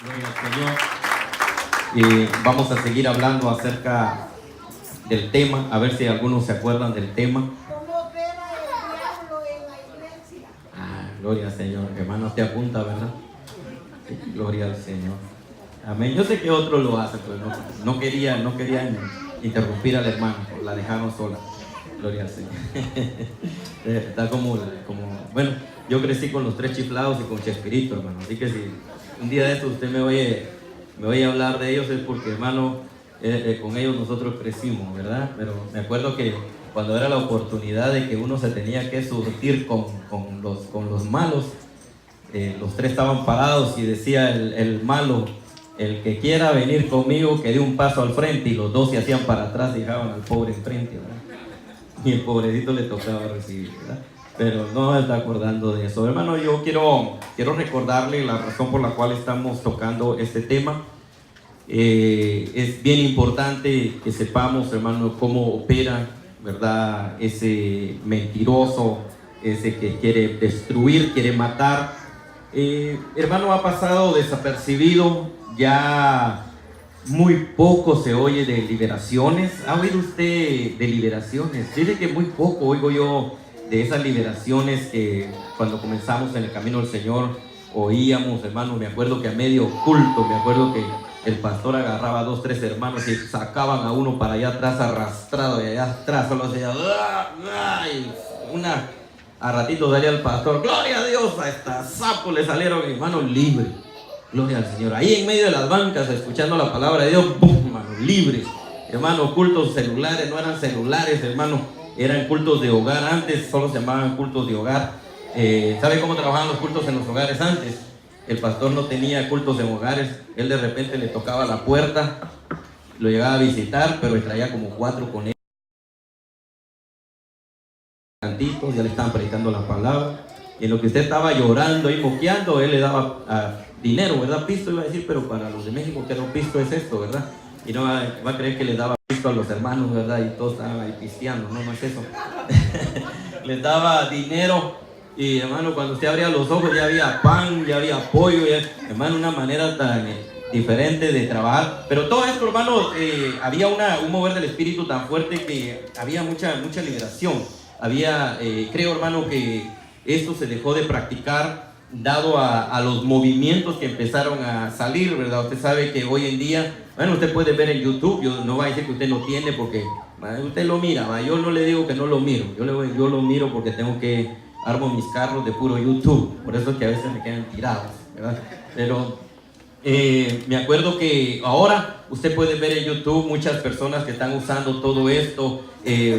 Gloria al Señor. Vamos a seguir hablando acerca del tema, a ver si algunos se acuerdan del tema. ¿Cómo opera el diablo en la iglesia? Gloria al Señor. Hermano, te apunta, ¿verdad? Sí, gloria al Señor. Amén. Yo sé que otros lo hacen, pero no querían interrumpir al hermano, la dejaron sola. Gloria al Señor. Está como, bueno, yo crecí con los tres chiflados y con Chespirito, hermano. Así que si un día de estos usted me oye hablar de ellos, es porque, hermano, con ellos nosotros crecimos, ¿verdad? Pero me acuerdo que cuando era la oportunidad de que uno se tenía que surtir con los malos, los tres estaban parados y decía el malo: el que quiera venir conmigo, que dé un paso al frente. Y los dos se hacían para atrás y dejaban al pobre enfrente, ¿verdad? Y el pobrecito le tocaba recibir, ¿verdad? Pero no me está acordando de eso. Hermano, yo quiero recordarle la razón por la cual estamos tocando este tema. Es bien importante que sepamos, hermano, cómo opera, ¿verdad? Ese mentiroso, ese que quiere destruir, quiere matar. Hermano, ha pasado desapercibido, ya muy poco se oye de liberaciones. ¿Ha oído usted de liberaciones? Dice que muy poco oigo yo de esas liberaciones que cuando comenzamos en el camino del Señor oíamos, hermano. Me acuerdo que a medio culto, me acuerdo que el pastor agarraba a 2, 3 hermanos y sacaban a uno para allá atrás arrastrado, y allá atrás solo hacía a ratito salía el pastor: gloria a Dios, a esta sapo le salieron, hermanos, libres. Gloria al Señor. Ahí en medio de las bancas, escuchando la palabra de Dios, ¡pum!, hermano, libres. Hermano, cultos celulares, no eran celulares, hermano, eran cultos de hogar. Antes solo se llamaban cultos de hogar. ¿Sabe cómo trabajaban los cultos en los hogares antes? El pastor no tenía cultos en hogares. Él de repente le tocaba la puerta, lo llegaba a visitar, pero le traía como 4 con él. Ya le estaban predicando la palabra. Y en lo que usted estaba llorando y moqueando, él le daba dinero, ¿verdad? Pisto iba a decir, pero para los de México, ¿qué no pisto es esto, verdad? Y no va a creer que le daba pisto a los hermanos, ¿verdad? Y todos estaban ahí pisteando, no es eso. Les daba dinero. Y, hermano, cuando usted abría los ojos ya había pan, ya había pollo, hermano, una manera tan diferente de trabajar. Pero todo esto, hermano, había un mover del espíritu tan fuerte que había mucha liberación. Había, creo, hermano, que esto se dejó de practicar dado a los movimientos que empezaron a salir, ¿verdad? Usted sabe que hoy en día, bueno, usted puede ver en YouTube. Yo no voy a decir que usted no tiene, porque usted lo mira, ¿va? Yo no le digo que no lo miro, yo lo miro porque tengo que armo mis carros de puro YouTube, por eso es que a veces me quedan tirados, ¿verdad? Pero me acuerdo que ahora usted puede ver en YouTube muchas personas que están usando todo esto,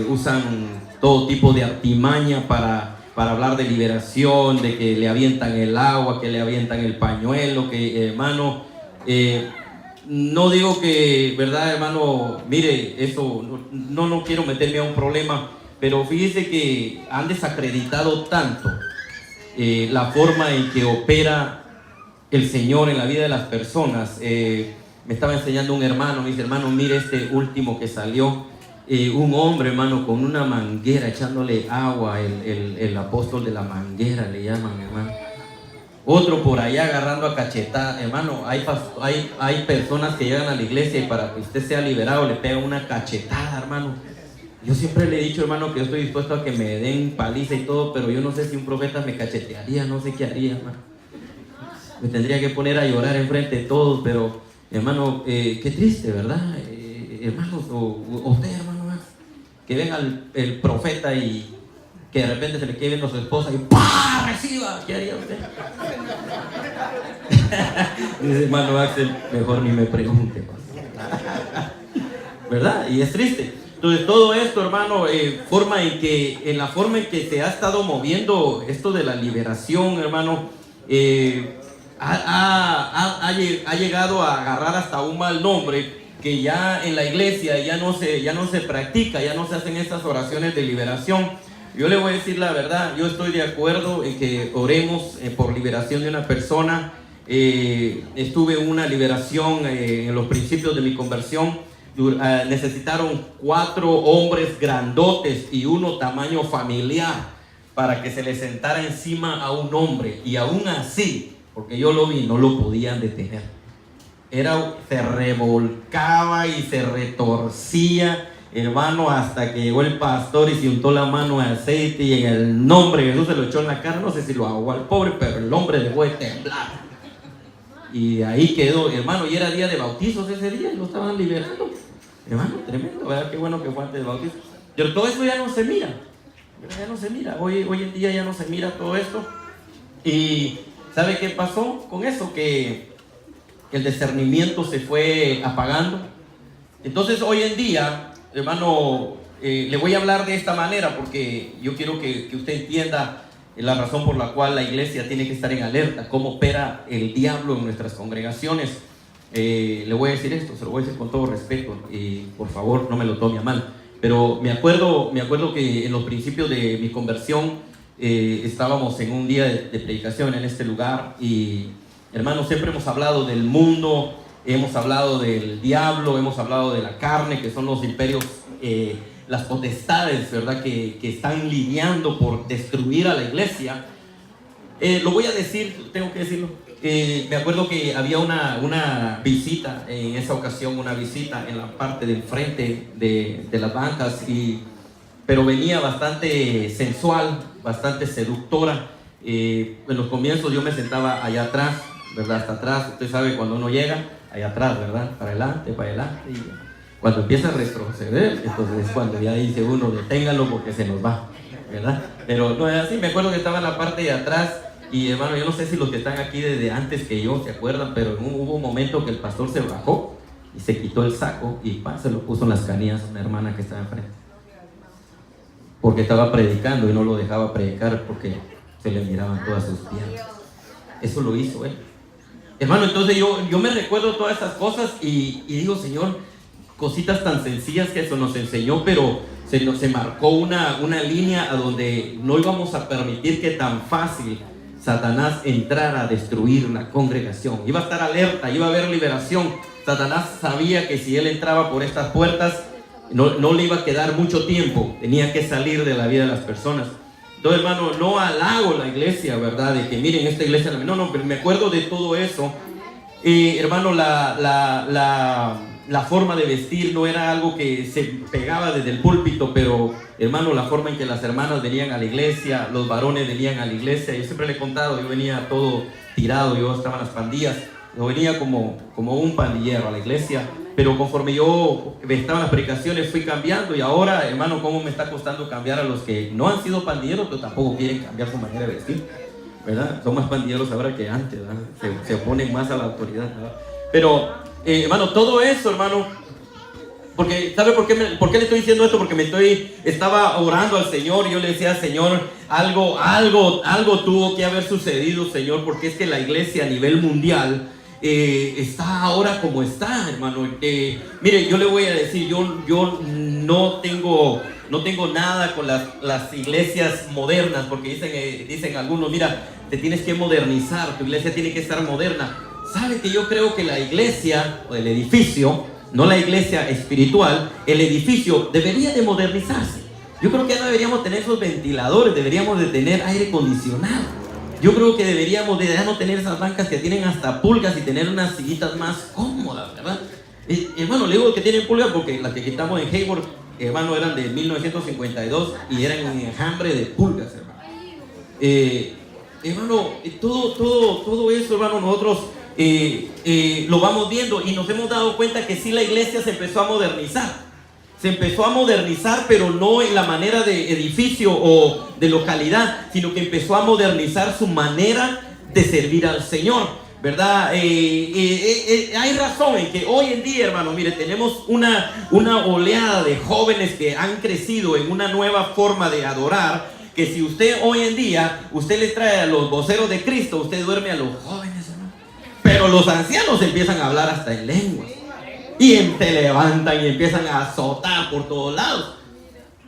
usan todo tipo de artimaña para hablar de liberación, de que le avientan el agua, que le avientan el pañuelo, que, hermano, no digo que, ¿verdad, hermano? Mire, eso, no quiero meterme a un problema, pero fíjese que han desacreditado tanto la forma en que opera el Señor en la vida de las personas. Me estaba enseñando un hermano, me dice: hermano, mire este último que salió. Un hombre, hermano, con una manguera echándole agua, el apóstol de la manguera le llaman, hermano. Otro por allá agarrando a cachetada, hermano. Hay personas que llegan a la iglesia y para que usted sea liberado le pegan una cachetada, hermano. Yo siempre le he dicho, hermano, que yo estoy dispuesto a que me den paliza y todo, pero yo no sé si un profeta me cachetearía, no sé qué haría, hermano. Me tendría que poner a llorar enfrente de todos, pero, hermano, qué triste, ¿verdad? Hermanos, o usted, hermano, que venga el profeta y que de repente se le quede viendo a su esposa y ¡pah! ¡Reciba! ¿Qué haría usted? Dice hermano Axel: mejor ni me pregunte, ¿verdad? Y es triste. Entonces todo esto, hermano, en la forma en que se ha estado moviendo esto de la liberación, hermano, ha llegado a agarrar hasta un mal nombre, que ya en la iglesia ya no se practica, ya no se hacen estas oraciones de liberación. Yo le voy a decir la verdad, yo estoy de acuerdo en que oremos por liberación de una persona. Estuve en una liberación en los principios de mi conversión. Necesitaron 4 hombres grandotes y uno tamaño familiar para que se le sentara encima a un hombre, y aún así, porque yo lo vi, no lo podían detener. se revolcaba y se retorcía, hermano, hasta que llegó el pastor y se untó la mano de aceite y en el nombre de Jesús se lo echó en la cara. No sé si lo ahogó al pobre, pero el hombre dejó de temblar. Y ahí quedó, hermano, y era día de bautizos ese día y lo estaban liberando. Hermano, tremendo, ¿verdad? Qué bueno que fue antes del bautizo. Pero todo eso ya no se mira. Ya no se mira. Hoy en día ya no se mira todo esto. Y ¿sabe qué pasó con eso? Que el discernimiento se fue apagando. Entonces hoy en día, hermano, le voy a hablar de esta manera porque yo quiero que usted entienda la razón por la cual la iglesia tiene que estar en alerta, cómo opera el diablo en nuestras congregaciones. Le voy a decir esto, se lo voy a decir con todo respeto y por favor no me lo tome a mal, pero me acuerdo que en los principios de mi conversión estábamos en un día de predicación en este lugar y, hermanos, siempre hemos hablado del mundo, hemos hablado del diablo, hemos hablado de la carne, que son los imperios, las potestades, ¿verdad? Que están lidiando por destruir a la iglesia. Lo voy a decir, tengo que decirlo. Me acuerdo que había una visita en esa ocasión, una visita en la parte del frente de las bancas, pero venía bastante sensual, bastante seductora. En los comienzos yo me sentaba allá atrás, ¿verdad? Hasta atrás. Usted sabe cuando uno llega, allá atrás, ¿verdad? Para adelante. Y cuando empieza a retroceder, entonces es cuando ya dice uno, deténgalo porque se nos va, ¿verdad? Pero no es así. Me acuerdo que estaba en la parte de atrás y, hermano, yo no sé si los que están aquí desde antes que yo se acuerdan, pero hubo un momento que el pastor se bajó y se quitó el saco y se lo puso en las canillas a una hermana que estaba enfrente. Porque estaba predicando y no lo dejaba predicar porque se le miraban todas sus piernas. Eso lo hizo él. Hermano, entonces yo me recuerdo todas esas cosas y digo, Señor, cositas tan sencillas que eso nos enseñó, pero se marcó una línea a donde no íbamos a permitir que tan fácil Satanás entrara a destruir la congregación. Iba a estar alerta, iba a haber liberación. Satanás sabía que si él entraba por estas puertas, no le iba a quedar mucho tiempo, tenía que salir de la vida de las personas. Entonces, hermano, no halago la iglesia, ¿verdad? De que miren, esta iglesia, no, pero me acuerdo de todo eso. Hermano, la forma de vestir no era algo que se pegaba desde el púlpito, pero, hermano, la forma en que las hermanas venían a la iglesia, los varones venían a la iglesia. Yo siempre le he contado, yo venía todo tirado, yo estaba en las pandillas, yo venía como un pandillero a la iglesia. Pero conforme yo estaba en las predicaciones fui cambiando y ahora, hermano, cómo me está costando cambiar a los que no han sido pandilleros, pero tampoco quieren cambiar su manera de vestir, ¿verdad? Son más pandilleros ahora que antes, ¿verdad? Se oponen más a la autoridad, ¿verdad? Pero, hermano, todo eso, hermano, porque, ¿sabe por qué le estoy diciendo esto? Porque estaba orando al Señor y yo le decía, Señor, algo tuvo que haber sucedido, Señor, porque es que la iglesia a nivel mundial está ahora como está, hermano. Mire, yo le voy a decir, yo no tengo nada con las iglesias modernas, porque dicen algunos, mira, te tienes que modernizar, tu iglesia tiene que estar moderna. ¿Sabe que yo creo que la iglesia, o el edificio, no la iglesia espiritual, el edificio debería de modernizarse? Yo creo que ya no deberíamos tener esos ventiladores, deberíamos de tener aire acondicionado. Yo creo que deberíamos de ya no tener esas bancas que tienen hasta pulgas y tener unas sillitas más cómodas, ¿verdad? Hermano, le digo que tienen pulgas porque las que quitamos en Hayward, hermano, eran de 1952 y eran en enjambre de pulgas, hermano. Hermano, todo eso, hermano, nosotros lo vamos viendo y nos hemos dado cuenta que sí, la iglesia se empezó a modernizar. Se empezó a modernizar, pero no en la manera de edificio o de localidad, sino que empezó a modernizar su manera de servir al Señor, ¿verdad? Hay razón en que hoy en día, hermano, mire, tenemos una oleada de jóvenes que han crecido en una nueva forma de adorar, que si usted hoy en día, usted le trae a los voceros de Cristo, usted duerme a los jóvenes, hermano. Pero los ancianos empiezan a hablar hasta en lenguas. Y se levantan y empiezan a azotar por todos lados,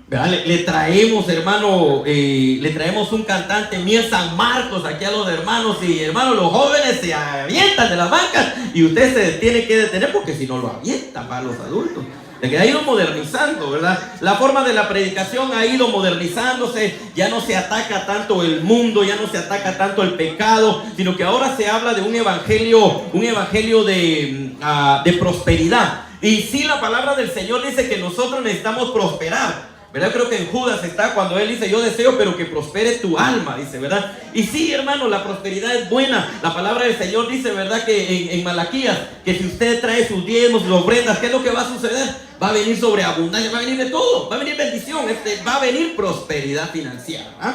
¿verdad? Le traemos, hermano, le traemos un cantante, Miel San Marcos, aquí a los hermanos. Y, hermano, los jóvenes se avientan de las bancas y usted se tiene que detener porque si no lo avientan para los adultos. de que ha ido modernizando, ¿verdad? La forma de la predicación ha ido modernizándose, ya no se ataca tanto el mundo, ya no se ataca tanto el pecado, sino que ahora se habla de un evangelio de prosperidad. Y sí, la palabra del Señor dice que nosotros necesitamos prosperar, ¿verdad? Creo que en Judas está cuando él dice: yo deseo pero que prospere tu alma, dice, ¿verdad? Y sí, hermano, la prosperidad es buena. La palabra del Señor dice, ¿verdad? Que en Malaquías, que si usted trae sus diezmos, sus ofrendas, ¿qué es lo que va a suceder? Va a venir sobreabundancia, va a venir de todo, va a venir bendición, va a venir prosperidad financiera, ¿ah?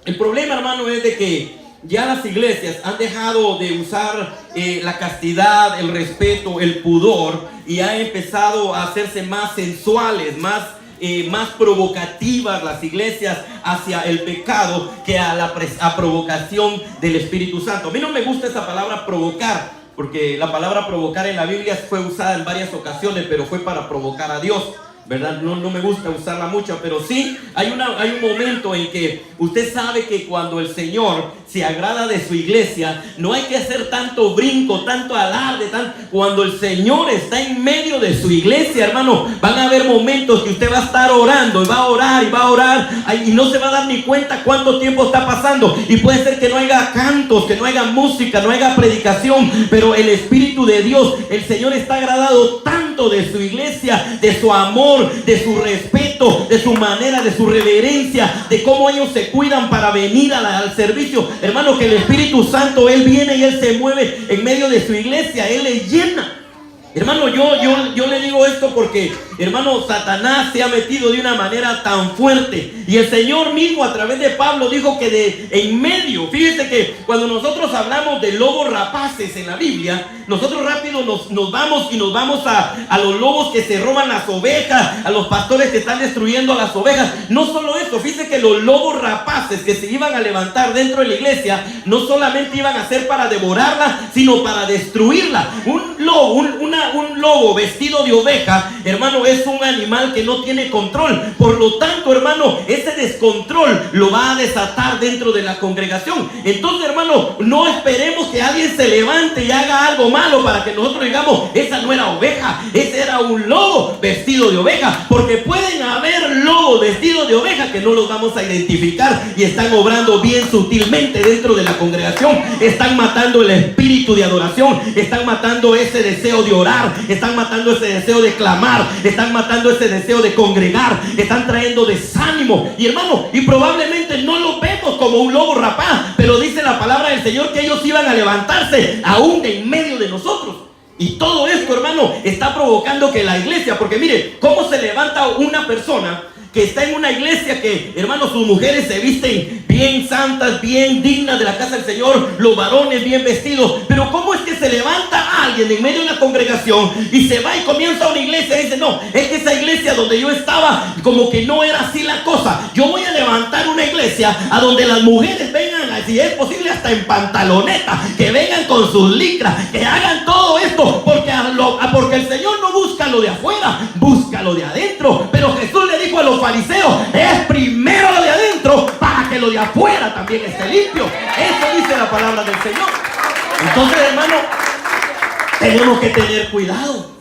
El problema, hermano, es de que ya las iglesias han dejado de usar la castidad, el respeto, el pudor, y han empezado a hacerse más sensuales, más provocativas las iglesias hacia el pecado que a provocación del Espíritu Santo. A mí no me gusta esa palabra provocar, porque la palabra provocar en la Biblia fue usada en varias ocasiones, pero fue para provocar a Dios, ¿verdad? No me gusta usarla mucho, pero sí hay un momento en que usted sabe que cuando el Señor se agrada de su iglesia, no hay que hacer tanto brinco, tanto alarde, cuando el Señor está en medio de su iglesia, hermano, van a haber momentos que usted va a estar orando, y va a orar, y no se va a dar ni cuenta cuánto tiempo está pasando, y puede ser que no haya cantos, que no haya música, no haya predicación, pero el Espíritu de Dios, el Señor está agradado tanto de su iglesia, de su amor, de su respeto, de su manera, de su reverencia, de cómo ellos se cuidan para venir al servicio, hermano, que el Espíritu Santo, Él viene y Él se mueve en medio de su iglesia, Él le llena. Hermano, yo le digo esto porque, hermano, Satanás se ha metido de una manera tan fuerte, y el Señor mismo a través de Pablo dijo que en medio, fíjese que cuando nosotros hablamos de lobos rapaces en la Biblia, nosotros rápido nos vamos a los lobos que se roban las ovejas, a los pastores que están destruyendo a las ovejas. No solo eso, fíjese que los lobos rapaces que se iban a levantar dentro de la iglesia no solamente iban a ser para devorarla, sino para destruirla. Un lobo vestido de oveja, hermano, es un animal que no tiene control. Por lo tanto, hermano, ese descontrol lo va a desatar dentro de la congregación. Entonces, hermano, no esperemos que alguien se levante y haga algo malo para que nosotros digamos: esa no era oveja, ese era un lobo vestido de oveja. Porque pueden haber lobos vestidos de oveja que no los vamos a identificar, y están obrando bien sutilmente dentro de la congregación. Están matando el espíritu de adoración, están matando ese deseo de orar, están matando ese deseo de clamar, están matando ese deseo de congregar, están trayendo desánimo. Y hermano, y probablemente no lo vemos como un lobo rapaz, pero dice la palabra del Señor que ellos iban a levantarse aún en medio de nosotros. Y todo esto, hermano, está provocando que la iglesia, porque mire, cómo se levanta una persona que está en una iglesia que, hermanos, sus mujeres se visten bien santas, bien dignas de la casa del Señor, los varones bien vestidos, pero ¿cómo es que se levanta alguien en medio de una congregación y se va y comienza una iglesia y dice: no, es que esa iglesia donde yo estaba, como que no era así la cosa, yo voy a levantar una iglesia a donde las mujeres vengan, si es posible hasta en pantaloneta, que vengan con sus licras, que hagan todo esto, porque el Señor no busca lo de afuera, busca lo de adentro. Pero Jesús le dijo a los fariseos: es primero lo de adentro para que lo de afuera también esté limpio. Eso dice la palabra del Señor. Entonces, hermano, tenemos que tener cuidado,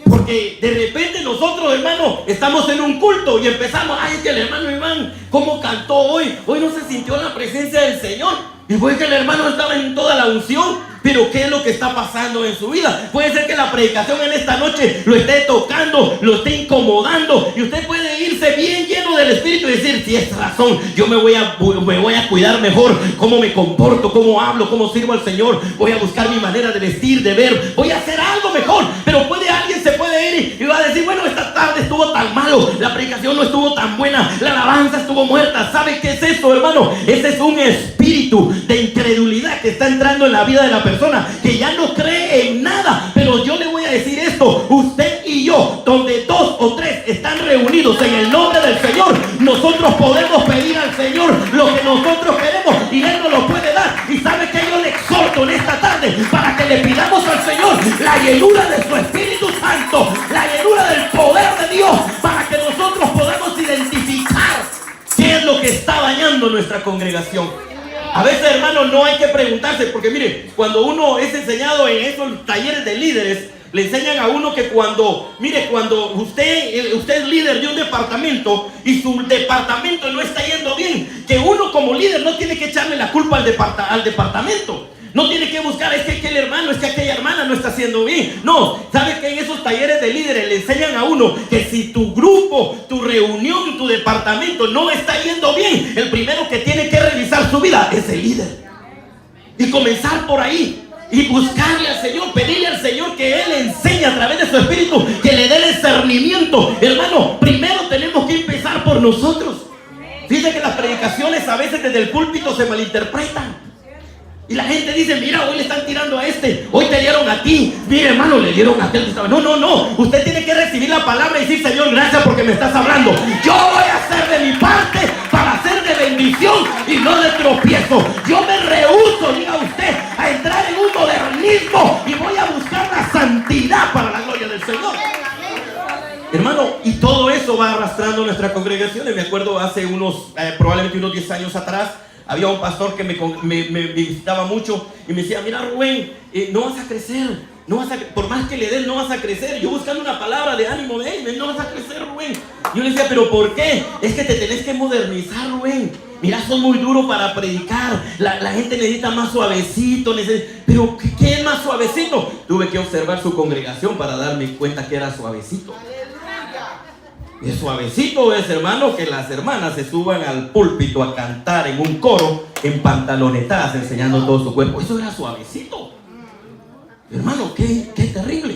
porque de repente nosotros, hermano, estamos en un culto y empezamos: ay, es que el hermano Iván, ¿cómo cantó hoy? Hoy no se sintió la presencia del Señor. Y fue que el hermano estaba en toda la unción. Pero ¿qué es lo que está pasando en su vida? Puede ser que la predicación en esta noche lo esté tocando, lo esté incomodando, y usted puede irse bien lleno del Espíritu y decir: si es razón, yo me voy a cuidar mejor, cómo me comporto, cómo hablo, cómo sirvo al Señor, voy a buscar mi manera de vestir, de ver, voy a hacer algo mejor. Pero alguien se puede ir y va a decir: bueno, esta tarde estuvo tan malo, la predicación no estuvo tan buena, la alabanza estuvo muerta. ¿Sabe qué es eso, hermano? Ese es un espíritu de incredulidad que está entrando en la vida de la persona, que ya no cree en nada. Pero yo le voy a decir esto: usted y yo, donde 2 o 3 están reunidos en el nombre del Señor, nosotros podemos pedir al Señor lo que nosotros queremos y Él nos lo puede dar. Y sabe que yo le exhorto en esta tarde para que le pidamos al Señor la llenura de su Espíritu Santo, la llenura del poder de Dios, para que nosotros podamos identificar qué es lo que está dañando nuestra congregación. A veces, hermano, no hay que preguntarse, porque mire, cuando uno es enseñado en esos talleres de líderes, Le enseñan a uno que cuando usted es líder de un departamento y su departamento no está yendo bien, que uno como líder no tiene que echarle la culpa al departamento. No tiene que buscar, es que aquel hermano, es que aquella hermana no está haciendo bien. No, ¿sabe que en esos talleres de líderes le enseñan a uno que si tu grupo, tu reunión, tu departamento no está yendo bien, el primero que tiene que revisar su vida es el líder? Y comenzar por ahí. Y buscarle al Señor, pedirle al Señor que Él enseñe a través de su Espíritu, que le dé discernimiento. Hermano, primero tenemos que empezar por nosotros. Fíjate que las predicaciones a veces desde el púlpito se malinterpretan. Y la gente dice, mira, hoy le están tirando a este, hoy te dieron a ti, mira hermano, le dieron a aquel que estaba. No, usted tiene que recibir la palabra y decir, Señor, gracias porque me estás hablando. Yo voy a hacer de mi parte para ser de bendición y no de tropiezo. Yo me rehúso, diga usted, a entrar en un modernismo y voy a buscar la santidad para la gloria del Señor. Hermano, y todo eso va arrastrando nuestras congregaciones. Me acuerdo hace probablemente unos 10 años atrás, había un pastor que me visitaba mucho y me decía, mira Rubén, no vas a crecer, por más que le des no vas a crecer. Yo buscando una palabra de ánimo de él, no vas a crecer Rubén. Yo le decía, pero ¿por qué? Es que te tenés que modernizar Rubén. Mira, sos muy duro para predicar, la gente necesita más suavecito, pero ¿qué es más suavecito? Tuve que observar su congregación para darme cuenta que era suavecito. Es suavecito es, hermano, que las hermanas se suban al púlpito a cantar en un coro en pantalonetadas enseñando todo su cuerpo. Eso era suavecito. Hermano, qué terrible.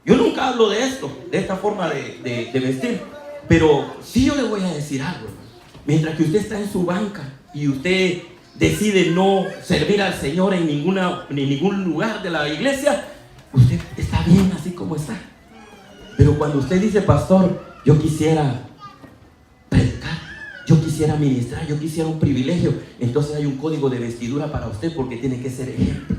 Yo nunca hablo de esto, de esta forma de vestir. Pero sí yo le voy a decir algo. Mientras que usted está en su banca y usted decide no servir al Señor en ningún lugar de la iglesia, usted está bien así como está. Pero cuando usted dice, pastor, yo quisiera predicar, yo quisiera ministrar, yo quisiera un privilegio, entonces hay un código de vestidura para usted, porque tiene que ser ejemplo.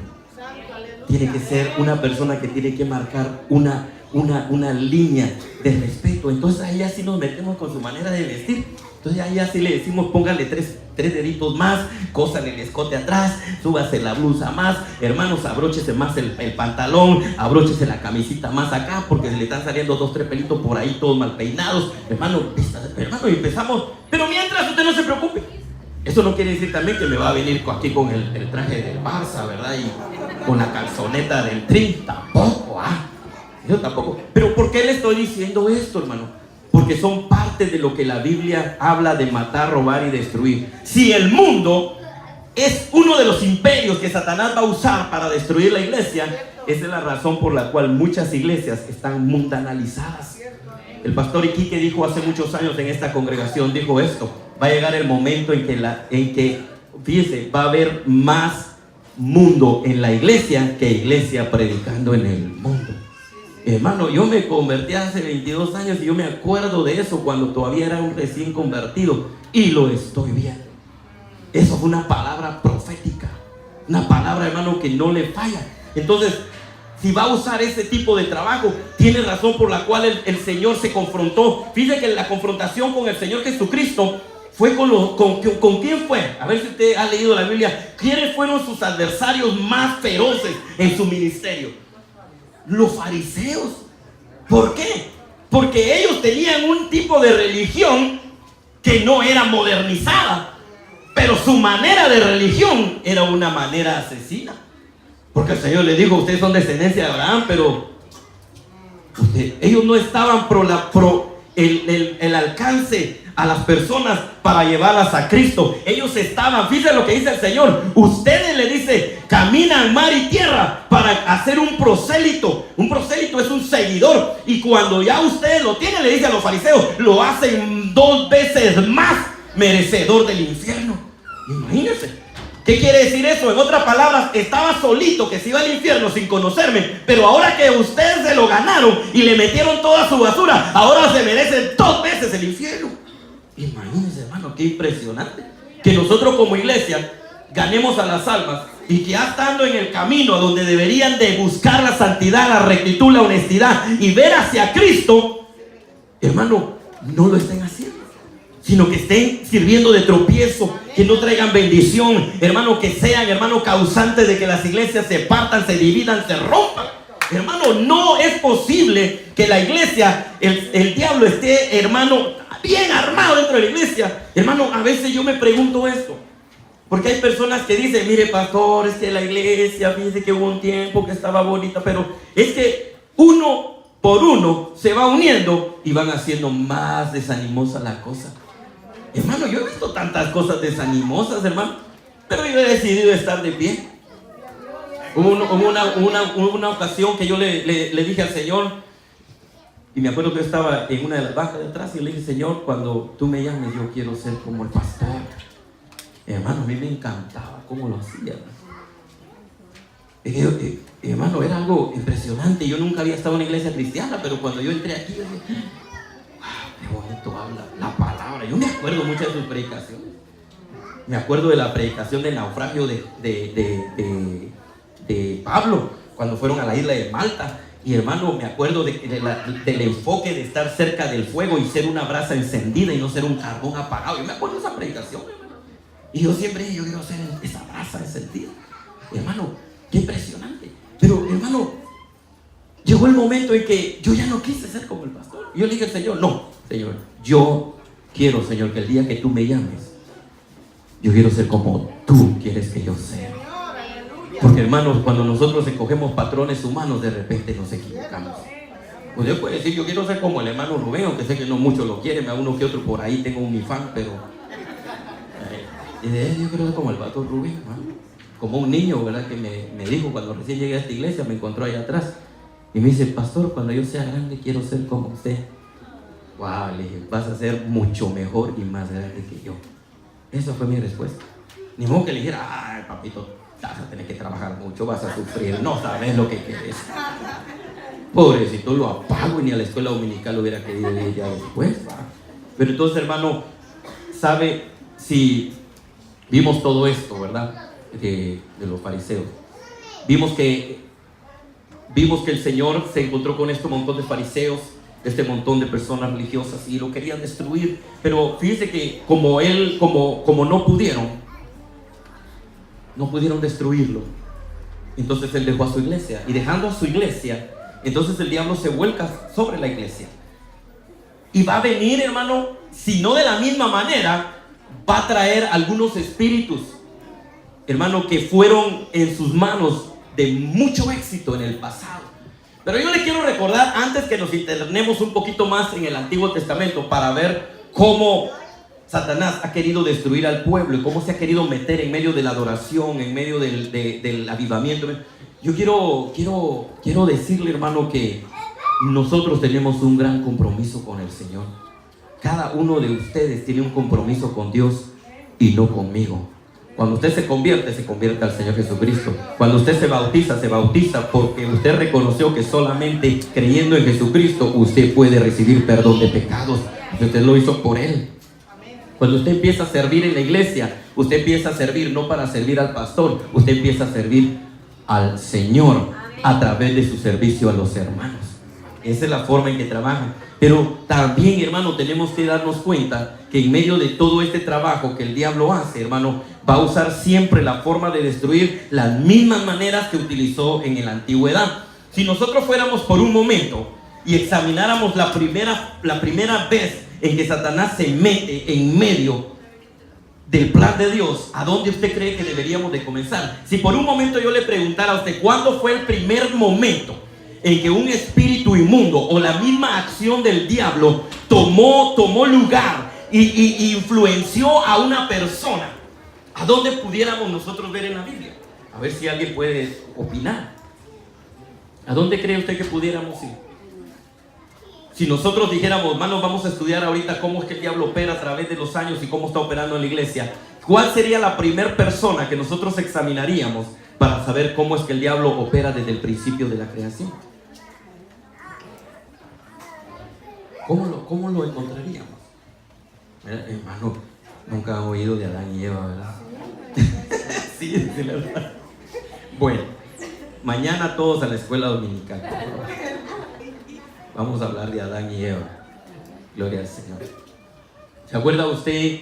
Tiene que ser una persona que tiene que marcar una línea de respeto. Entonces ahí así nos metemos con su manera de vestir. Entonces ahí así le decimos, póngale tres deditos más, cósale el escote atrás, súbase la blusa más, hermanos, abróchese más el pantalón, abróchese la camisita más acá, porque se le están saliendo 2, 3 pelitos por ahí, todos mal peinados. Hermano, y empezamos, pero mientras usted no se preocupe. Eso no quiere decir también que me va a venir aquí con el traje del Barça, ¿verdad? Y con la calzoneta del Tri, tampoco, yo tampoco. Pero ¿por qué le estoy diciendo esto, hermano? Porque son parte de lo que la Biblia habla de matar, robar y destruir. Si el mundo es uno de los imperios que Satanás va a usar para destruir la iglesia, esa es la razón por la cual muchas iglesias están mundanalizadas. El pastor Iquique dijo hace muchos años en esta congregación, dijo esto: va a llegar el momento en que fíjese, va a haber más mundo en la iglesia que iglesia predicando en el mundo. Hermano, yo me convertí hace 22 años y yo me acuerdo de eso cuando todavía era un recién convertido, y lo estoy viendo. Eso fue una palabra profética, una palabra, hermano, que no le falla. Entonces, si va a usar ese tipo de trabajo, tiene razón por la cual el Señor se confrontó. Fíjese que la confrontación con el Señor Jesucristo fue ¿con quién fue? A ver si usted ha leído la Biblia. ¿Quiénes fueron sus adversarios más feroces en su ministerio? Los fariseos. ¿Por qué? Porque ellos tenían un tipo de religión que no era modernizada, pero su manera de religión era una manera asesina. Porque el Señor les dijo: ustedes son descendencia de Abraham, pero ellos no estaban el alcance a las personas para llevarlas a Cristo. Ellos estaban, fíjense lo que dice el Señor: ustedes, le dice, caminan mar y tierra para hacer un prosélito. Un prosélito es un seguidor, y cuando ya ustedes lo tienen, le dice a los fariseos, lo hacen 2 veces más merecedor del infierno. Imagínense. ¿Qué quiere decir eso? En otras palabras, estaba solito que se iba al infierno sin conocerme, pero ahora que ustedes se lo ganaron y le metieron toda su basura, ahora se merece 2 veces el infierno. Imagínense, hermano, qué impresionante que nosotros como iglesia ganemos a las almas, y que ya estando en el camino a donde deberían de buscar la santidad, la rectitud, la honestidad y ver hacia Cristo, hermano, no lo estén haciendo, sino que estén sirviendo de tropiezo, que no traigan bendición, hermano, que sean, hermano, causantes de que las iglesias se partan, se dividan, se rompan. Hermano, no es posible que la iglesia, el diablo esté, hermano, bien armado dentro de la iglesia. Hermano, a veces yo me pregunto esto. Porque hay personas que dicen, mire pastor, es que la iglesia, fíjese que hubo un tiempo que estaba bonita, pero es que uno por uno se va uniendo y van haciendo más desanimosa la cosa. Hermano, yo he visto tantas cosas desanimosas, hermano, pero yo he decidido estar de pie. Hubo una ocasión que yo le dije al Señor, y me acuerdo que yo estaba en una de las bancas de atrás y le dije, Señor, cuando tú me llames, yo quiero ser como el pastor. Hermano, a mí me encantaba cómo lo hacía. Hermano, era algo impresionante. Yo nunca había estado en una iglesia cristiana, pero cuando yo entré aquí, yo dije, wow, qué bonito habla la palabra. Yo me acuerdo muchas de sus predicaciones. Me acuerdo de la predicación del naufragio de Pablo, cuando fueron a la isla de Malta. Y hermano, me acuerdo del enfoque de estar cerca del fuego y ser una brasa encendida y no ser un carbón apagado. Yo me acuerdo de esa predicación, hermano. Y yo siempre, yo quiero ser esa brasa encendida. Hermano, qué impresionante. Pero hermano, llegó el momento en que yo ya no quise ser como el pastor. Y yo le dije al Señor, no, Señor, yo quiero, Señor, que el día que tú me llames, yo quiero ser como tú quieres que yo sea. Porque hermanos, cuando nosotros escogemos patrones humanos, de repente nos equivocamos. Pues yo puedo decir, yo quiero ser como el hermano Rubén, aunque sé que no muchos lo quieren, a uno que otro por ahí tengo un mi fan, pero y de él yo quiero ser como el pastor Rubén, hermano. Como un niño, ¿verdad? Que me dijo cuando recién llegué a esta iglesia, me encontró allá atrás y me dice, pastor, cuando yo sea grande quiero ser como usted. Wow, le dije, vas a ser mucho mejor y más grande que yo. Esa fue mi respuesta. Ni modo que le dijera, ay papito, vas a tener que trabajar mucho, vas a sufrir, no sabes lo que quieres. Pobrecito, lo apago y ni a la escuela dominical lo hubiera querido ir ya después, ¿va? Pero entonces, hermano, sabe, si vimos todo esto, ¿verdad? De los fariseos. Vimos que el Señor se encontró con este montón de fariseos, este montón de personas religiosas y lo querían destruir. Pero fíjense que como no pudieron destruirlo, entonces Él dejó a su iglesia. Y dejando a su iglesia, entonces el diablo se vuelca sobre la iglesia. Y va a venir, hermano, si no de la misma manera, va a traer algunos espíritus, hermano, que fueron en sus manos de mucho éxito en el pasado. Pero yo le quiero recordar, antes que nos internemos un poquito más en el Antiguo Testamento, para ver cómo Satanás ha querido destruir al pueblo y cómo se ha querido meter en medio de la adoración, en medio del avivamiento. Yo quiero decirle, hermano, que nosotros tenemos un gran compromiso con el Señor. Cada uno de ustedes tiene un compromiso con Dios y no conmigo. Cuando usted se convierte al Señor Jesucristo. Cuando usted se bautiza porque usted reconoció que solamente creyendo en Jesucristo usted puede recibir perdón de pecados. Usted lo hizo por Él. Cuando usted empieza a servir en la iglesia, usted empieza a servir no para servir al pastor, usted empieza a servir al Señor a través de su servicio a los hermanos. Esa es la forma en que trabajan. Pero también, hermano, tenemos que darnos cuenta que en medio de todo este trabajo que el diablo hace, hermano, va a usar siempre la forma de destruir las mismas maneras que utilizó en la antigüedad. Si nosotros fuéramos por un momento y examináramos la primera vez en que Satanás se mete en medio del plan de Dios, ¿a dónde usted cree que deberíamos de comenzar? Si por un momento yo le preguntara a usted, ¿cuándo fue el primer momento en que un espíritu inmundo o la misma acción del diablo tomó lugar y influenció a una persona? ¿A dónde pudiéramos nosotros ver en la Biblia? A ver si alguien puede opinar. ¿A dónde cree usted que pudiéramos ir? Si nosotros dijéramos, hermanos, vamos a estudiar ahorita cómo es que el diablo opera a través de los años y cómo está operando en la iglesia, ¿cuál sería la primera persona que nosotros examinaríamos para saber cómo es que el diablo opera desde el principio de la creación? ¿Cómo lo encontraríamos? Hermano, nunca han oído de Adán y Eva, ¿verdad? Sí, es la verdad. Bueno, mañana todos a la escuela dominical. Vamos a hablar de Adán y Eva. Gloria al Señor. ¿Se acuerda usted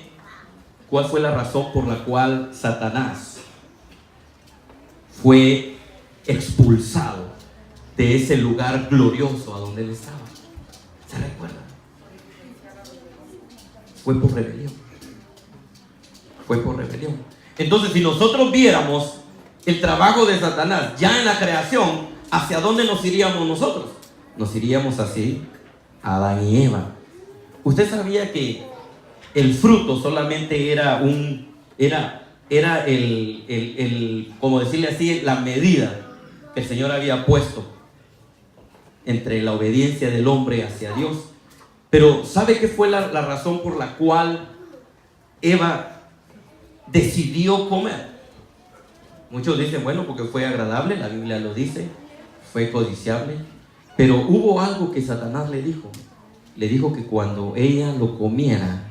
cuál fue la razón por la cual Satanás fue expulsado de ese lugar glorioso a donde él estaba. ¿Se recuerdan? Fue por rebelión. Fue por rebelión. Entonces, si nosotros viéramos el trabajo de Satanás ya en la creación, ¿hacia dónde nos iríamos nosotros? Nos iríamos así a Adán y Eva. ¿Usted sabía que el fruto solamente era como decirle así, la medida que el Señor había puesto entre la obediencia del hombre hacia Dios? Pero ¿sabe qué fue la razón por la cual Eva decidió comer? Muchos dicen, bueno, porque fue agradable, la Biblia lo dice, fue codiciable. Pero hubo algo que Satanás le dijo. Le dijo que cuando ella lo comiera,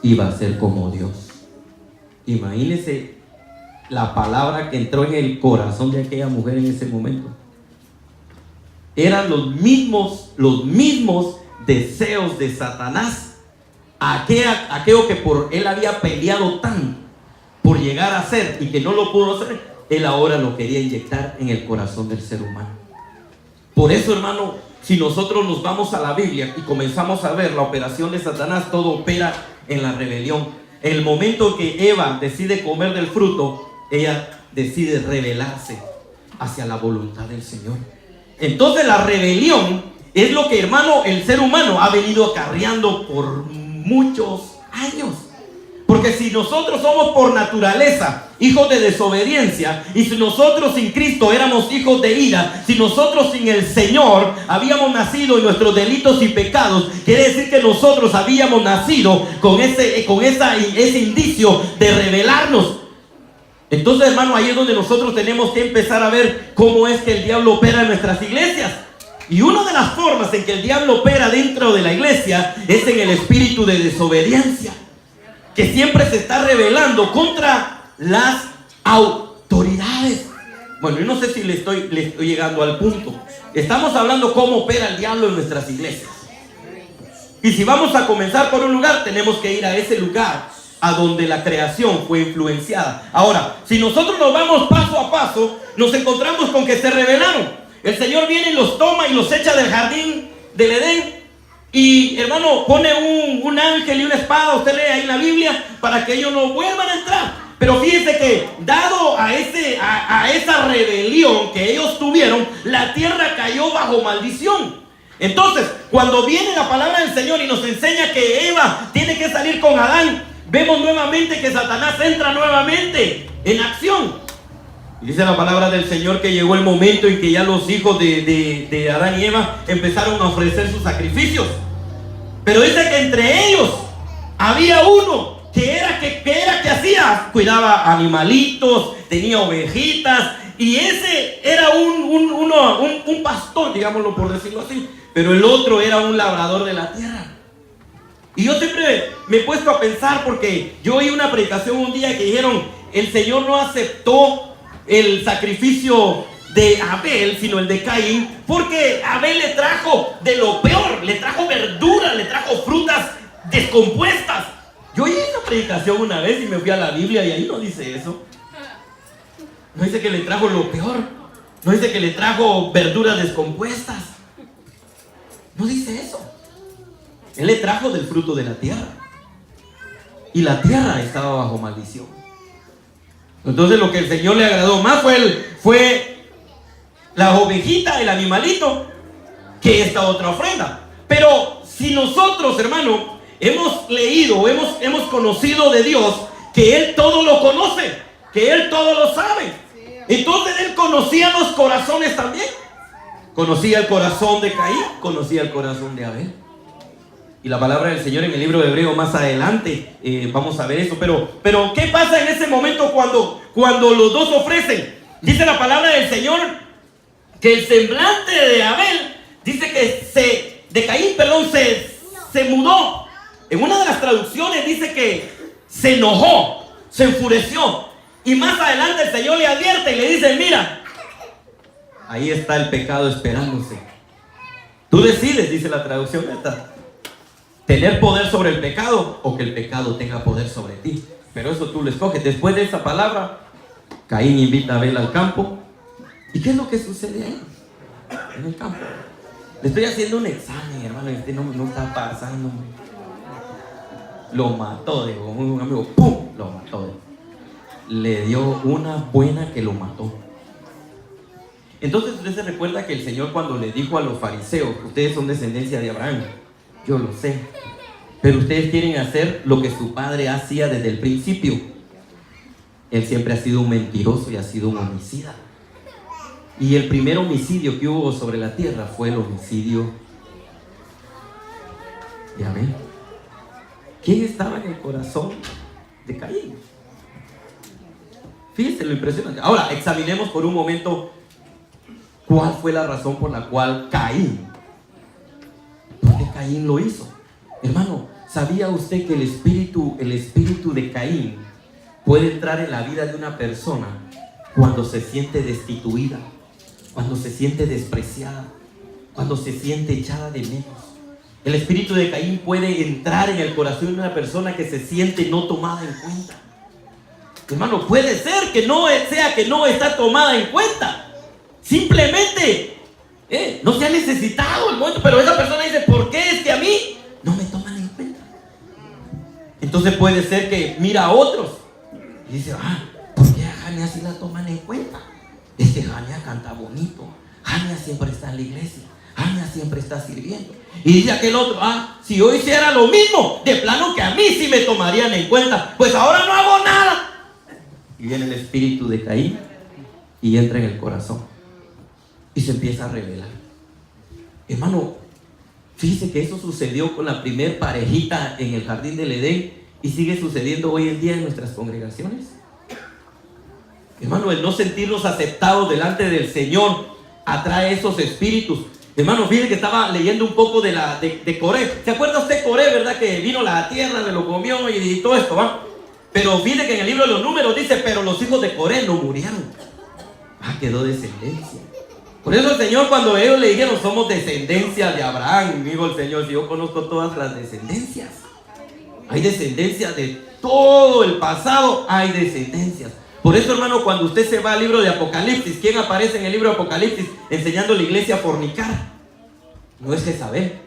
iba a ser como Dios. Imagínese la palabra que entró en el corazón de aquella mujer en ese momento. Eran los mismos deseos de Satanás. Aquello que por él había peleado tanto por llegar a ser y que no lo pudo hacer, él ahora lo quería inyectar en el corazón del ser humano. Por eso, hermano, si nosotros nos vamos a la Biblia y comenzamos a ver la operación de Satanás, todo opera en la rebelión. En el momento que Eva decide comer del fruto, ella decide rebelarse hacia la voluntad del Señor. Entonces la rebelión es lo que, hermano, el ser humano ha venido acarreando por muchos años. Porque si nosotros somos por naturaleza hijos de desobediencia, y si nosotros sin Cristo éramos hijos de ira, si nosotros sin el Señor habíamos nacido en nuestros delitos y pecados, quiere decir que nosotros habíamos nacido con ese indicio de rebelarnos. Entonces, hermano, ahí es donde nosotros tenemos que empezar a ver cómo es que el diablo opera en nuestras iglesias. Y una de las formas en que el diablo opera dentro de la iglesia es en el espíritu de desobediencia, que siempre se está rebelando contra las autoridades. Bueno, yo no sé si le estoy llegando al punto. Estamos hablando cómo opera el diablo en nuestras iglesias. Y si vamos a comenzar por un lugar, tenemos que ir a ese lugar a donde la creación fue influenciada. Ahora, si nosotros nos vamos paso a paso, nos encontramos con que se rebelaron. El Señor viene y los toma y los echa del jardín del Edén. Y, hermano, pone un ángel y una espada, usted lee ahí en la Biblia, para que ellos no vuelvan a entrar. Pero fíjense que, dado a esa rebelión que ellos tuvieron, la tierra cayó bajo maldición. Entonces, cuando viene la palabra del Señor y nos enseña que Eva tiene que salir con Adán, vemos nuevamente que Satanás entra nuevamente en acción. Y dice la palabra del Señor que llegó el momento en que ya los hijos de Adán y Eva empezaron a ofrecer sus sacrificios. Pero dice que entre ellos había uno que hacía, cuidaba animalitos, tenía ovejitas, y ese era un pastor, digámoslo por decirlo así, pero el otro era un labrador de la tierra. Y yo siempre me he puesto a pensar, porque yo oí una predicación un día que dijeron, el Señor no aceptó el sacrificio de Abel, sino el de Caín, porque Abel le trajo de lo peor, le trajo verduras, le trajo frutas descompuestas. Yo oí esa predicación una vez y me fui a la Biblia y ahí no dice eso. No dice que le trajo lo peor, no dice que le trajo verduras descompuestas, no dice eso. Él le trajo del fruto de la tierra, y la tierra estaba bajo maldición. Entonces lo que el Señor le agradó más fue la ovejita, el animalito, que esta otra ofrenda. Pero si nosotros, hermano, hemos leído, hemos conocido de Dios, que Él todo lo conoce, que Él todo lo sabe. Entonces Él conocía los corazones también. Conocía el corazón de Caín, conocía el corazón de Abel. Y la palabra del Señor en el libro de Hebreo más adelante vamos a ver eso. Pero ¿qué pasa en ese momento cuando los dos ofrecen? Dice la palabra del Señor que el semblante de Abel, dice que de Caín, se mudó. En una de las traducciones dice que se enojó, se enfureció. Y más adelante el Señor le advierte y le dice, mira, ahí está el pecado esperándose. Tú decides, dice la traducción esta, tener poder sobre el pecado o que el pecado tenga poder sobre ti. Pero eso tú lo escoges. Después de esa palabra, Caín invita a Abel al campo. ¿Y qué es lo que sucede ahí? en el campo. Le estoy haciendo un examen, hermano, y este no está pasando. Lo mató, digo, un amigo, ¡pum! Lo mató. Digo. Le dio una buena que lo mató. Entonces usted se recuerda que el Señor cuando le dijo a los fariseos, ustedes son descendencia de Abraham, yo lo sé, pero ustedes quieren hacer lo que su padre hacía desde el principio. Él siempre ha sido un mentiroso y ha sido un homicida. Y el primer homicidio que hubo sobre la tierra fue el homicidio de Abel. ¿Quién estaba en el corazón de Caín? Fíjense lo impresionante. Ahora, examinemos por un momento cuál fue la razón por la cual Caín. ¿Por qué Caín lo hizo? Hermano, ¿sabía usted que el espíritu de Caín puede entrar en la vida de una persona cuando se siente destituida, cuando se siente despreciada, cuando se siente echada de menos? El espíritu de Caín puede entrar en el corazón de una persona que se siente no tomada en cuenta. Hermano, puede ser que no está tomada en cuenta. Simplemente no se ha necesitado el momento, pero esa persona dice, ¿por qué es que a mí no me toman en cuenta? Entonces puede ser que mira a otros y dice, ¿por qué a Jania sí la toman en cuenta? Es que Jania canta bonito, Jania siempre está en la iglesia, Jania siempre está sirviendo. Y dice aquel otro, si yo hiciera lo mismo, de plano que a mí sí me tomarían en cuenta, pues ahora no hago nada. Y viene el espíritu de Caín y entra en el corazón y se empieza a revelar. Hermano, fíjese que eso sucedió con la primer parejita en el jardín del Edén y sigue sucediendo hoy en día en nuestras congregaciones. Hermano, el no sentirnos aceptados delante del Señor atrae esos espíritus. Hermano, fíjese que estaba leyendo un poco de Coré. ¿Se acuerda usted Coré, verdad? Que vino la tierra, se lo comió y todo esto, ¿va? Pero fíjese que en el libro de los Números dice, pero los hijos de Coré no murieron. Quedó descendencia. Por eso el Señor, cuando ellos le dijeron, somos descendencia de Abraham, dijo el Señor, si yo conozco todas las descendencias. Hay descendencias de todo el pasado, hay descendencias. Por eso, hermano, cuando usted se va al libro de Apocalipsis, ¿quién aparece en el libro de Apocalipsis enseñando a la iglesia a fornicar? No es Jezabel.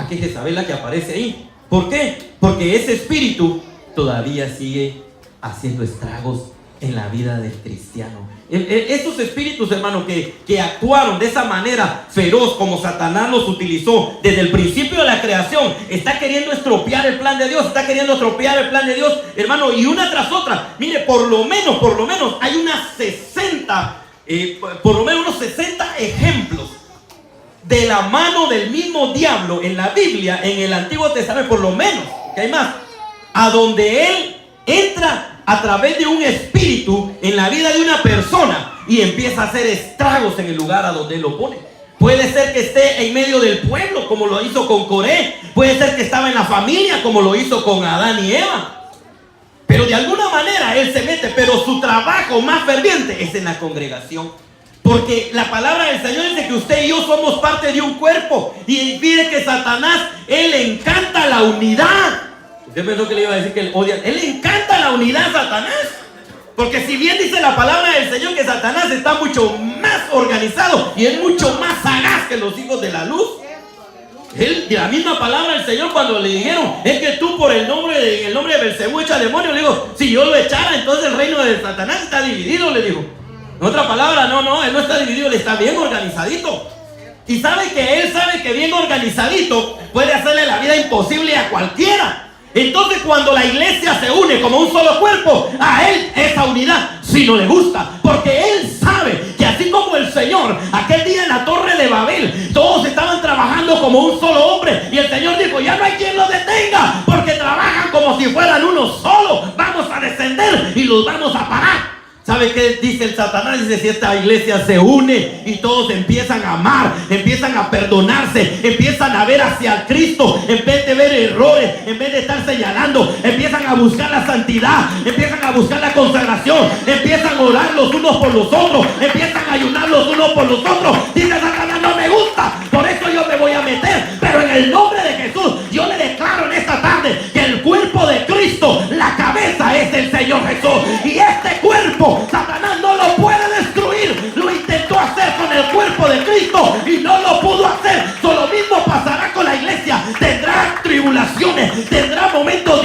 Que es Jezabel la que aparece ahí. ¿Por qué? Porque ese espíritu todavía sigue haciendo estragos en la vida del cristiano. Esos espíritus, hermano, que actuaron de esa manera feroz como Satanás los utilizó desde el principio de la creación, está queriendo estropear el plan de Dios, hermano, y una tras otra. Mire, por lo menos hay unas 60 unos 60 ejemplos de la mano del mismo diablo en la Biblia, en el Antiguo Testamento, por lo menos, que hay más, a donde él entra a través de un espíritu en la vida de una persona y empieza a hacer estragos en el lugar a donde él lo pone. Puede ser que esté en medio del pueblo, como lo hizo con Coré. Puede ser que estaba en la familia, como lo hizo con Adán y Eva. Pero de alguna manera él se mete, pero su trabajo más ferviente es en la congregación. Porque la palabra del Señor dice que usted y yo somos parte de un cuerpo. Y pide que Satanás, él le encanta la unidad. Usted pensó que le iba a decir que él odia. Él le encanta la unidad a Satanás. Porque si bien dice la palabra del Señor que Satanás está mucho más organizado y es mucho más sagaz que los hijos de la luz. Él, la misma palabra del Señor, cuando le dijeron, es que tú por el nombre de Belcebú echa demonios, le digo, si yo lo echara, entonces el reino de Satanás está dividido, le dijo. En otra palabra, no, él no está dividido, él está bien organizadito. Y sabe que bien organizadito puede hacerle la vida imposible a cualquiera. Entonces cuando la iglesia se une como un solo cuerpo, a él esa unidad sí no le gusta, porque él sabe que así como el Señor aquel día en la torre de Babel, todos estaban trabajando como un solo hombre, y el Señor dijo, ya no hay quien los detenga, porque trabajan como si fueran uno solo. Vamos a descender y los vamos a parar. ¿Sabe qué dice el Satanás? Dice, si esta iglesia se une y todos empiezan a amar, empiezan a perdonarse, empiezan a ver hacia Cristo, en vez de ver errores, en vez de estar señalando, empiezan a buscar la santidad, empiezan a buscar la consagración, empiezan a orar los unos por los otros, empiezan a ayunar los unos por los otros. Dice Satanás, no me gusta, por eso yo me voy a meter. Pero en el nombre de Jesús, yo le declaro en esta tarde que el cuerpo de Cristo, la cabeza es el Señor Jesús. Y este cuerpo, Satanás no lo puede destruir. Lo intentó hacer con el cuerpo de Cristo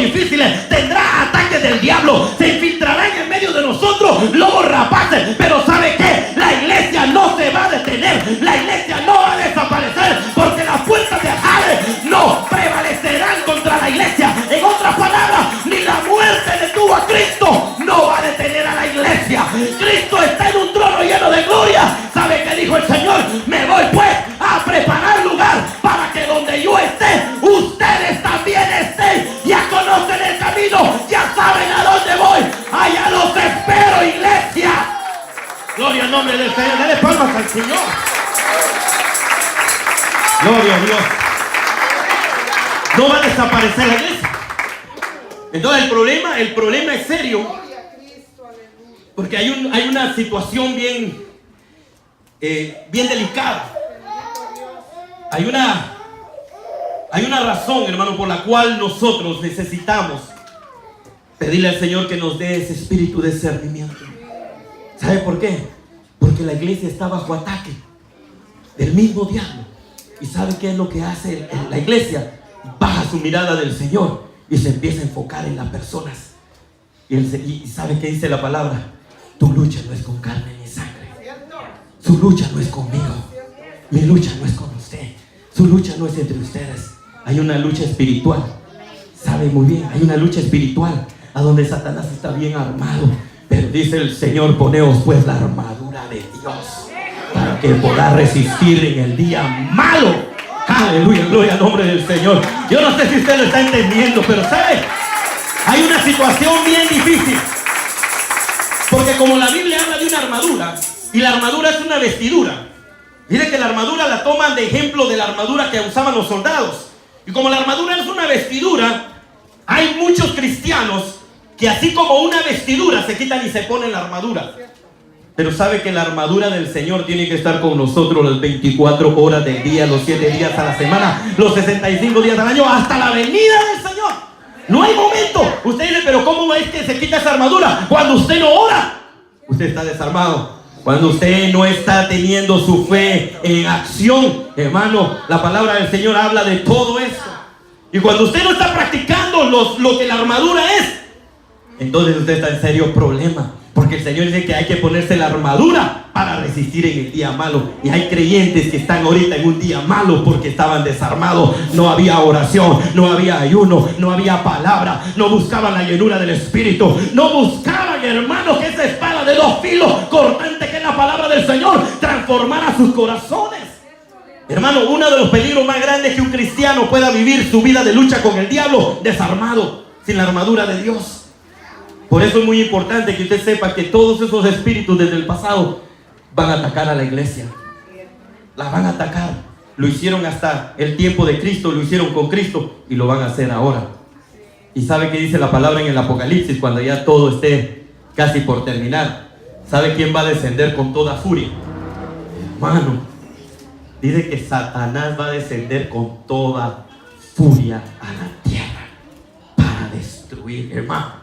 difíciles, tendrá ataques del diablo, se infiltrarán en medio de nosotros lobos rapaces, pero ¿sabe qué? La iglesia no se va a detener, la iglesia no va a desaparecer, porque las puertas de Hades no prevalecerán contra la iglesia. En otras palabras, ni la muerte detuvo a Cristo, no va a detener a la iglesia. Cristo está en un trono lleno de gloria. ¿Sabe qué dijo el Señor? Me voy pues a preparar lugar para que donde yo esté, ustedes también estén. Ya conocen el camino, ya saben a dónde voy. Allá los espero, iglesia. Gloria al nombre del Señor. Dale palmas al Señor. Gloria a Dios. No va a desaparecer la iglesia. Entonces el problema es serio, porque hay una situación bien delicada. Hay una razón, hermano, por la cual nosotros necesitamos pedirle al Señor que nos dé ese espíritu de discernimiento. ¿Sabe por qué? Porque la iglesia está bajo ataque del mismo diablo. ¿Y sabe qué es lo que hace la iglesia? Baja su mirada del Señor y se empieza a enfocar en las personas. Y ¿sabe qué dice la palabra? Tu lucha no es con carne ni sangre. Su lucha no es conmigo. Mi lucha no es con usted. Su lucha no es entre ustedes. Hay una lucha espiritual. Sabe muy bien, hay una lucha espiritual a donde Satanás está bien armado. Pero dice el Señor, poneos pues la armadura de Dios para que podáis resistir en el día malo. Aleluya, gloria al nombre del Señor. Yo no sé si usted lo está entendiendo, pero ¿sabe? Hay una situación bien difícil. Porque como la Biblia habla de una armadura, y la armadura es una vestidura. Mire que la armadura la toman de ejemplo de la armadura que usaban los soldados. Y como la armadura es una vestidura, hay muchos cristianos que así como una vestidura se quitan y se ponen la armadura. Pero sabe que la armadura del Señor tiene que estar con nosotros las 24 horas del día, los 7 días a la semana, los 65 días al año, hasta la venida del Señor. No hay momento. Usted dice, pero ¿cómo es que se quita esa armadura? Cuando usted no ora, usted está desarmado. Cuando usted no está teniendo su fe en acción, hermano, la palabra del Señor habla de todo eso. Y cuando usted no está practicando lo que la armadura es, entonces usted está en serio problema. Porque el Señor dice que hay que ponerse la armadura para resistir en el día malo. Y hay creyentes que están ahorita en un día malo porque estaban desarmados. No había oración, no había ayuno, no había palabra, no buscaban la llenura del Espíritu, no buscaban, hermanos, que esa espada de dos filos cortante que es la palabra del Señor transformara sus corazones. Hermano, uno de los peligros más grandes es que un cristiano pueda vivir su vida de lucha con el diablo desarmado, sin la armadura de Dios. Por eso es muy importante que usted sepa que todos esos espíritus desde el pasado van a atacar a la iglesia. La van a atacar. Lo hicieron hasta el tiempo de Cristo, lo hicieron con Cristo y lo van a hacer ahora. ¿Y sabe qué dice la palabra en el Apocalipsis cuando ya todo esté casi por terminar? ¿Sabe quién va a descender con toda furia? Hermano, dice que Satanás va a descender con toda furia a la tierra para destruir, hermano.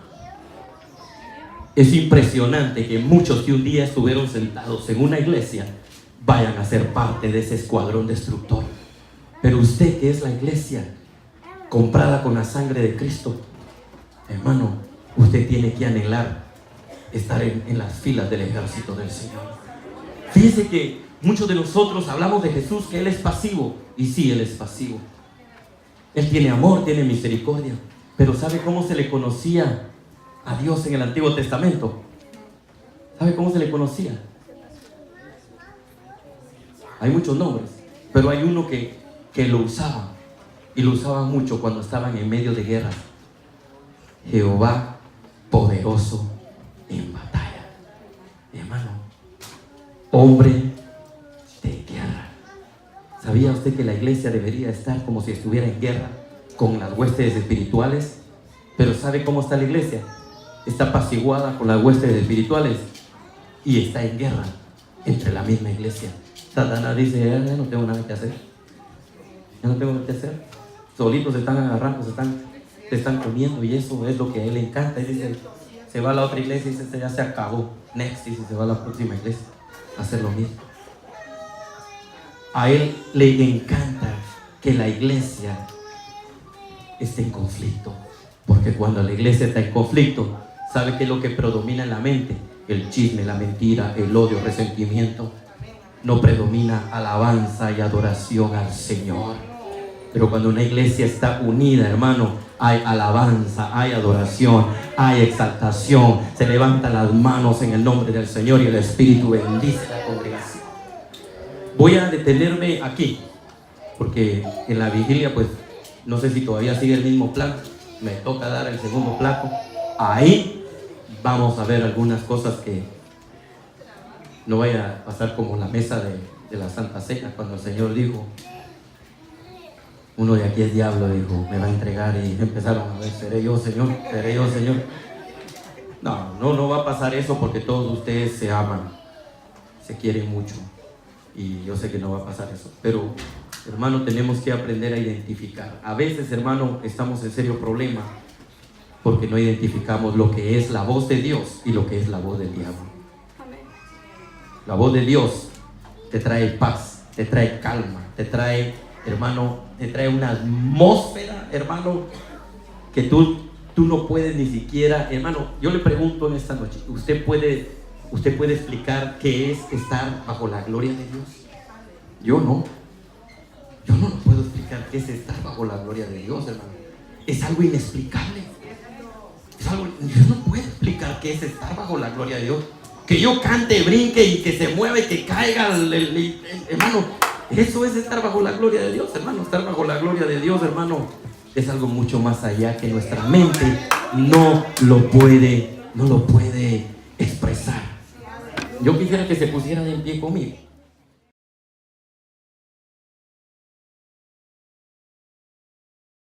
Es impresionante que muchos que un día estuvieron sentados en una iglesia vayan a ser parte de ese escuadrón destructor. Pero usted, que es la iglesia comprada con la sangre de Cristo, hermano, usted tiene que anhelar estar en las filas del ejército del Señor. Fíjese que muchos de nosotros hablamos de Jesús, que Él es pasivo. Y sí, Él es pasivo. Él tiene amor, tiene misericordia. Pero ¿sabe cómo se le conocía a Dios en el Antiguo Testamento? ¿Sabe cómo se le conocía? Hay muchos nombres, pero hay uno que lo usaba, y lo usaba mucho cuando estaban en medio de guerra. Jehová poderoso en batalla. Hermano, hombre de guerra. ¿Sabía usted que la iglesia debería estar como si estuviera en guerra con las huestes espirituales? Pero ¿sabe cómo está la iglesia? Está apaciguada con las huestes espirituales y está en guerra entre la misma iglesia. Satanás dice, ya no tengo nada que hacer. Ya no tengo nada que hacer. Solitos se están agarrando, se están comiendo, y eso es lo que a él le encanta. Y dice, se va a la otra iglesia y dice, ya se acabó. Next, dice, se va a la próxima iglesia a hacer lo mismo. A él le encanta que la iglesia esté en conflicto. ¿Por Porque cuando la iglesia está en conflicto, ¿sabe qué es lo que predomina en la mente? El chisme, la mentira, el odio, el resentimiento. No predomina alabanza y adoración al Señor. Pero cuando una iglesia está unida, hermano, hay alabanza, hay adoración, hay exaltación. Se levantan las manos en el nombre del Señor y el Espíritu bendice la congregación. Voy a detenerme aquí, porque en la vigilia, pues, no sé si todavía sigue el mismo plan. Me toca dar el segundo plato. Ahí vamos a ver algunas cosas que no vaya a pasar como la mesa de la Santa Cena, cuando el Señor dijo, uno de aquí es diablo, dijo, me va a entregar, y empezaron a ver, seré yo, Señor, seré yo, Señor. No va a pasar eso, porque todos ustedes se aman, se quieren mucho, y yo sé que no va a pasar eso. Pero, hermano, tenemos que aprender a identificar. A veces, hermano, estamos en serio problema porque no identificamos lo que es la voz de Dios y lo que es la voz del diablo. La voz de Dios te trae paz, te trae calma, te trae, hermano, te trae una atmósfera, hermano, que tú no puedes ni siquiera, hermano. Yo le pregunto en esta noche, ¿usted puede explicar qué es estar bajo la gloria de Dios? Yo no puedo explicar qué es estar bajo la gloria de Dios, hermano. Es algo inexplicable. Yo no puedo explicar qué es estar bajo la gloria de Dios. Que yo cante, brinque y que se mueva y que caiga, hermano, eso es estar bajo la gloria de Dios, hermano. Estar bajo la gloria de Dios, hermano, es algo mucho más allá que nuestra mente no lo puede expresar. Yo quisiera que se pusieran en pie conmigo.